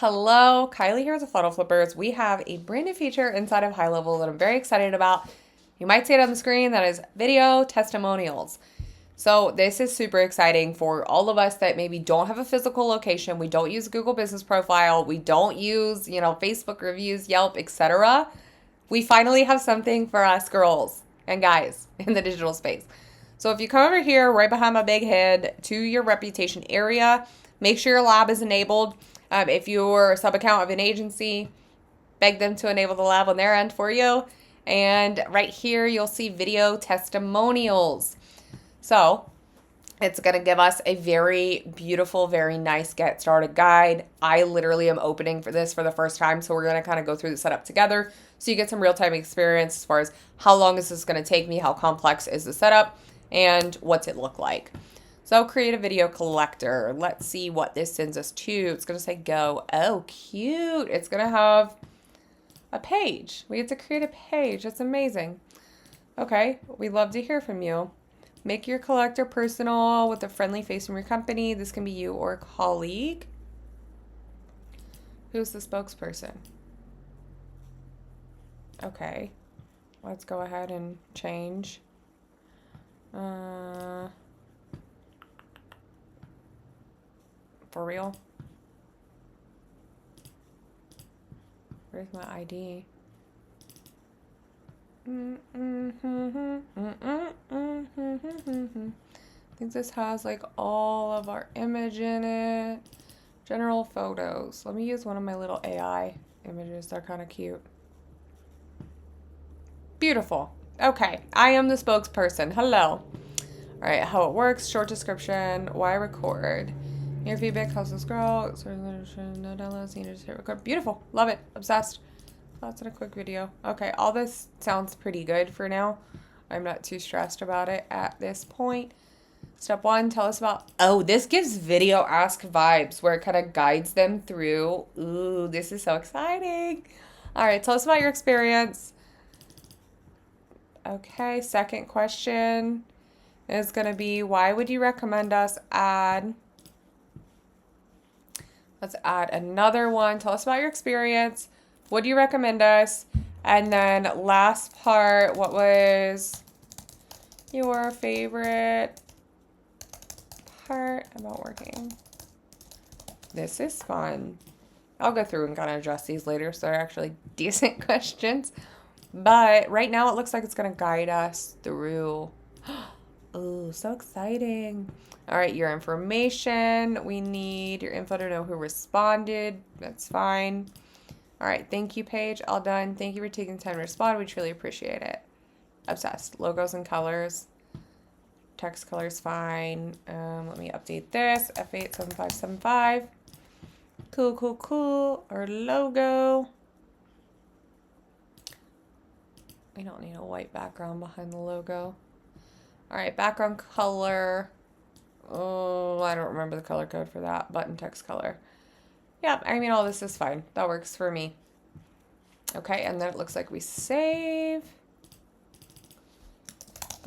Hello, Kylie here with the Funnel Flippers. We have a brand new feature inside of HighLevel that I'm very excited about. You might see it on the screen. That is video testimonials. So this is super exciting for all of us that maybe don't have a physical location. We don't use Google Business Profile. We don't use, Facebook reviews, Yelp, etc. We finally have something for us girls and guys in the digital space. So if you come over here right behind my big head to your reputation area, make sure your lab is enabled. If you're a sub-account of an agency, beg them to enable the lab on their end for you. And right here, you'll see video testimonials. So it's going to give us a very beautiful, very nice get started guide. I literally am opening for this for the first time. So we're going to kind of go through the setup together so you get some real-time experience as far as how long is this going to take me, how complex is the setup, and what's it look like. So create a video collector. Let's see what this sends us to. It's going to say go. Oh, cute. It's going to have a page. We get to create a page. That's amazing. Okay. We'd love to hear from you. Make your collector personal with a friendly face from your company. This can be you or a colleague. Who's the spokesperson? Okay. Let's go ahead and change. For real? Where's my ID? I think this has like all of our image in it. General photos. Let me use one of my little AI images. They're kind of cute. Beautiful. Okay, I am the spokesperson. Hello. All right, how it works, short description, why record. Your feedback helps us grow. No downloads, you just hit record. Beautiful. Love it. Obsessed. Thoughts in a quick video. Okay, all this sounds pretty good for now. I'm not too stressed about it at this point. Step one, tell us about... Oh, this gives video ask vibes where it kind of guides them through. Ooh, this is so exciting. All right, tell us about your experience. Okay, second question is going to be, why would you recommend us add... Let's add another one. Tell us about your experience. Would you recommend us? And then last part, what was your favorite part about working? This is fun. I'll go through and kind of address these later, so they're actually decent questions. But right now it looks like it's going to guide us through. Oh, so exciting. All right, your information. We need your info to know who responded. That's fine. All right, thank you page. All done. Thank you for taking the time to respond. We truly appreciate it. Obsessed. Logos and colors. Text colors fine. Let me update this. F87575. Cool, cool, cool. Our logo. We don't need a white background behind the logo. All right, background color. Oh, I don't remember the color code for that. Button text color. Yeah, I mean, all this is fine. That works for me. Okay, and then it looks like we save.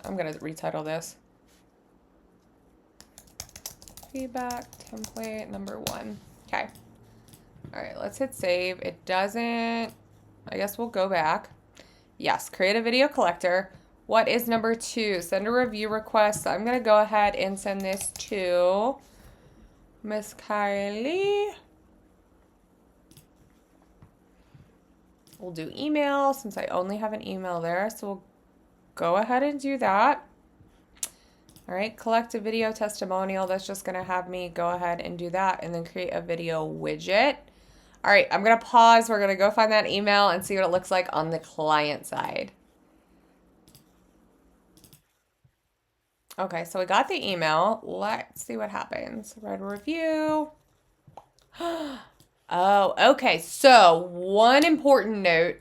I'm going to retitle this. Feedback template number 1. Okay. All right, let's hit save. It doesn't... I guess we'll go back. Yes, create a video collector. What is number 2? Send a review request. So I'm going to go ahead and send this to Miss Kylie. We'll do email since I only have an email there. So we'll go ahead and do that. All right, collect a video testimonial. That's just going to have me go ahead and do that and then create a video widget. All right, I'm going to pause. We're going to go find that email and see what it looks like on the client side. Okay, so we got the email. Let's see what happens. Write a review. Oh, okay. So one important note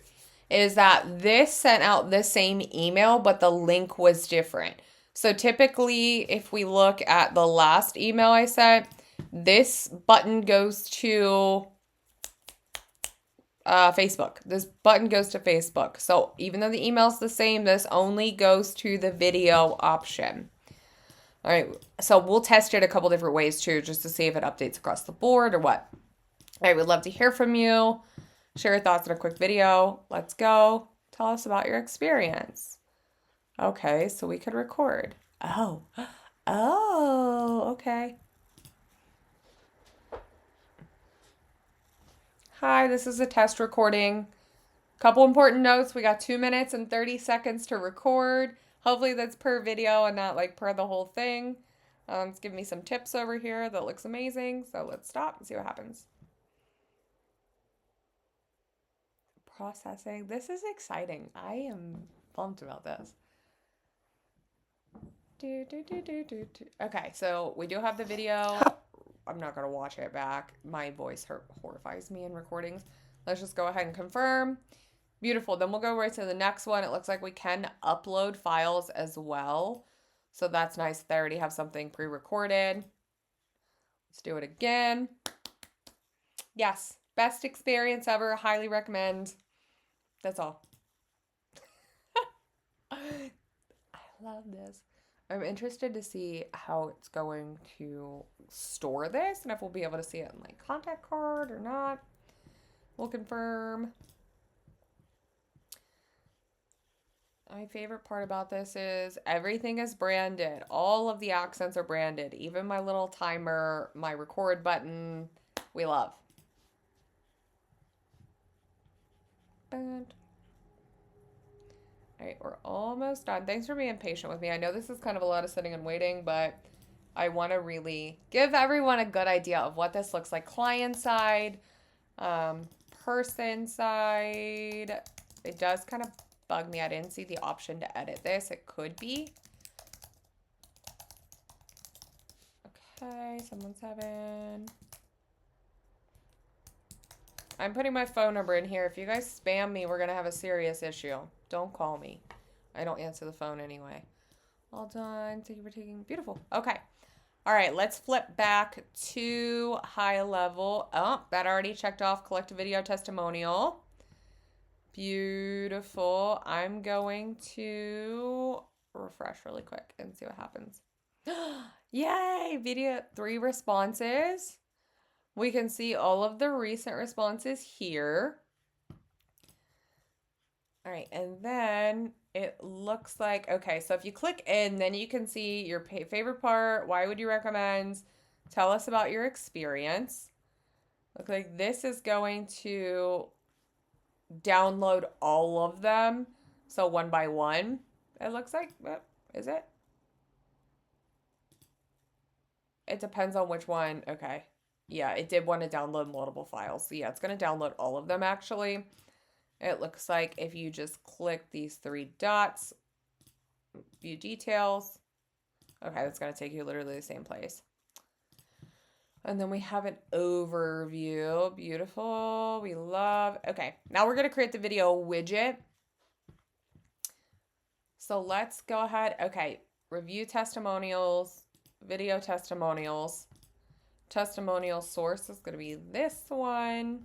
is that this sent out the same email, but the link was different. So typically, if we look at the last email I sent, this button goes to Facebook. This button goes to Facebook. So even though the email's the same, this only goes to the video option. All right, so we'll test it a couple different ways too, just to see if it updates across the board or what. I would love to hear from you. Share your thoughts in a quick video. Let's go. Tell us about your experience. Okay, so we could record. Oh, oh, okay. Hi, this is a test recording. Couple important notes. We got 2 minutes and 30 seconds to record. Hopefully that's per video and not like per the whole thing. It's giving me some tips over here that looks amazing. So let's stop and see what happens. Processing. This is exciting. I am pumped about this. Okay, so we do have the video. I'm not going to watch it back. My voice horrifies me in recordings. Let's just go ahead and confirm. Beautiful. Then we'll go right to the next one. It looks like we can upload files as well. So that's nice. They already have something pre-recorded. Let's do it again. Yes. Best experience ever. Highly recommend. That's all. I love this. I'm interested to see how it's going to store this and if we'll be able to see it in like contact card or not. We'll confirm. My favorite part about this is everything is branded. All of the accents are branded. Even my little timer, my record button, we love. And all right, we're almost done. Thanks for being patient with me. I know this is kind of a lot of sitting and waiting, but I want to really give everyone a good idea of what this looks like. Client side, person side. It does kind of bug me. I didn't see the option to edit this. It could be. Okay, someone's having... I'm putting my phone number in here. If you guys spam me, we're going to have a serious issue. Don't call me. I don't answer the phone anyway. All done. Thank you for taking... Beautiful. Okay. All right, let's flip back to HighLevel. Oh, that already checked off. Collect a video testimonial. Beautiful. I'm going to refresh really quick and see what happens. Yay! Video 3 responses. We can see all of the recent responses here. All right, and then it looks like, okay, so if you click in, then you can see your favorite part, why would you recommend, tell us about your experience. Looks like this is going to download all of them, so one by one, it looks like. Is it? It depends on which one. Okay. Yeah, it did want to download multiple files. So yeah, it's going to download all of them actually. It looks like if you just click these 3 dots, view details. Okay, that's going to take you literally the same place. And then we have an overview. Beautiful. We love. Okay, now we're going to create the video widget. So let's go ahead. Okay, review testimonials, video testimonials. Testimonial source is going to be this one.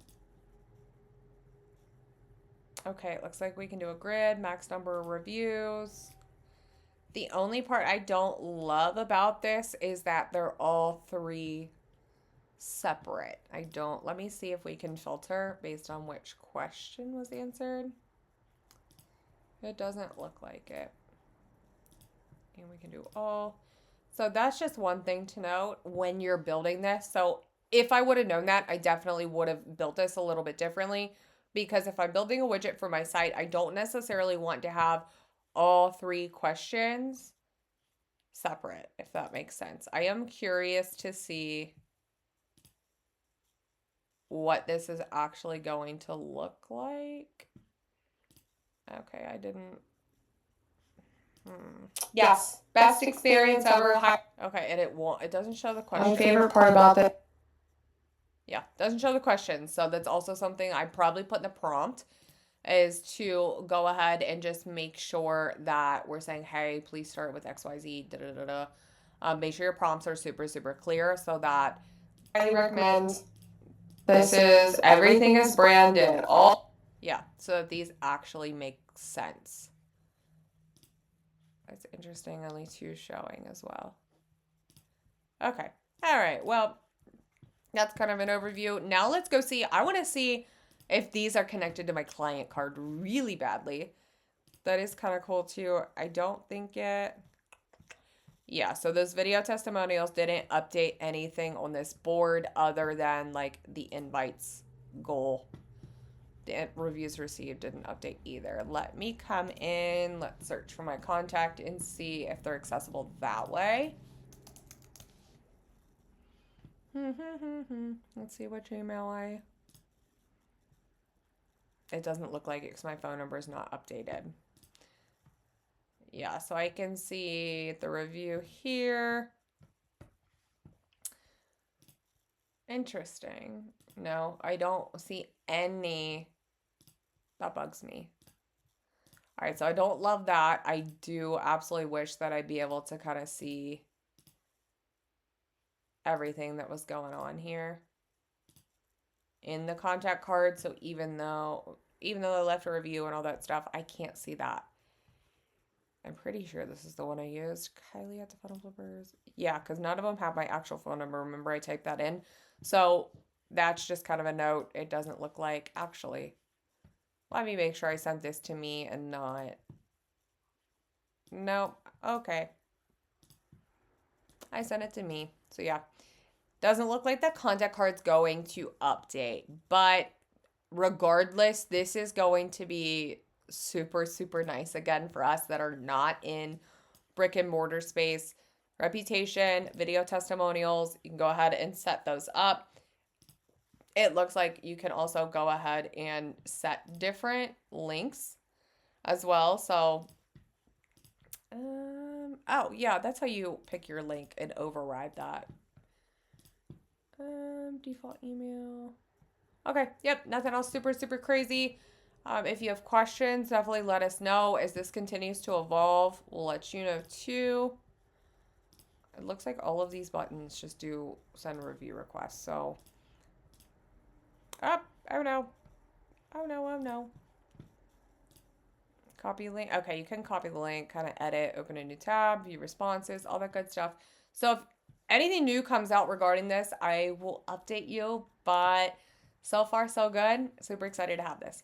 Okay, it looks like we can do a grid, max number of reviews. The only part I don't love about this is that they're all 3 separate. Let me see if we can filter based on which question was answered. It doesn't look like it. And we can do all. So that's just one thing to note when you're building this. So if I would have known that, I definitely would have built this a little bit differently, because if I'm building a widget for my site, I don't necessarily want to have all 3 questions separate, if that makes sense. I am curious to see what this is actually going to look like. Okay, I didn't. Yes, best experience ever. Okay, and it doesn't show the question. My favorite part about this. Yeah, doesn't show the question. So that's also something I probably put in the prompt, is to go ahead and just make sure that we're saying, hey, please start with XYZ, da da da da. Make sure your prompts are super, super clear so that I highly recommend. This is everything is branded. Yeah, so that these actually make sense. That's interesting. Only 2 showing as well. Okay. All right. Well, That's kind of an overview. Now let's go see. I want to see if these are connected to my client card really badly. That is kind of cool too. I don't think it. Yeah, so those video testimonials didn't update anything on this board other than like the invites goal. The reviews received didn't update either. Let me come in. Let's search for my contact and see if they're accessible that way. Let's see which email it doesn't look like it because my phone number is not updated. Yeah, so I can see the review here. Interesting. No, I don't see any. That bugs me. All right, so I don't love that. I do absolutely wish that I'd be able to kind of see everything that was going on here in the contact card. So even though they left a review and all that stuff, I can't see that. I'm pretty sure this is the one I used. Kylie at the Funnel Flippers. Yeah, because none of them have my actual phone number. Remember, I typed that in. So that's just kind of a note. It doesn't look like, actually, let me make sure I sent this to me and not. Nope. Okay. I sent it to me. So yeah. Doesn't look like the contact card's going to update. But regardless, this is going to be super, super nice again for us that are not in brick and mortar space. Reputation, video testimonials, you can go ahead and set those up. It looks like you can also go ahead and set different links as well. So, oh yeah, that's how you pick your link and override that. Default email. Okay, yep, nothing else super, super crazy. If you have questions, definitely let us know. As this continues to evolve, we'll let you know too. It looks like all of these buttons just do send review requests. So, oh no. Oh no, oh no. Copy link. Okay, you can copy the link, kind of edit, open a new tab, view responses, all that good stuff. So if anything new comes out regarding this, I will update you. But so far, so good. Super excited to have this.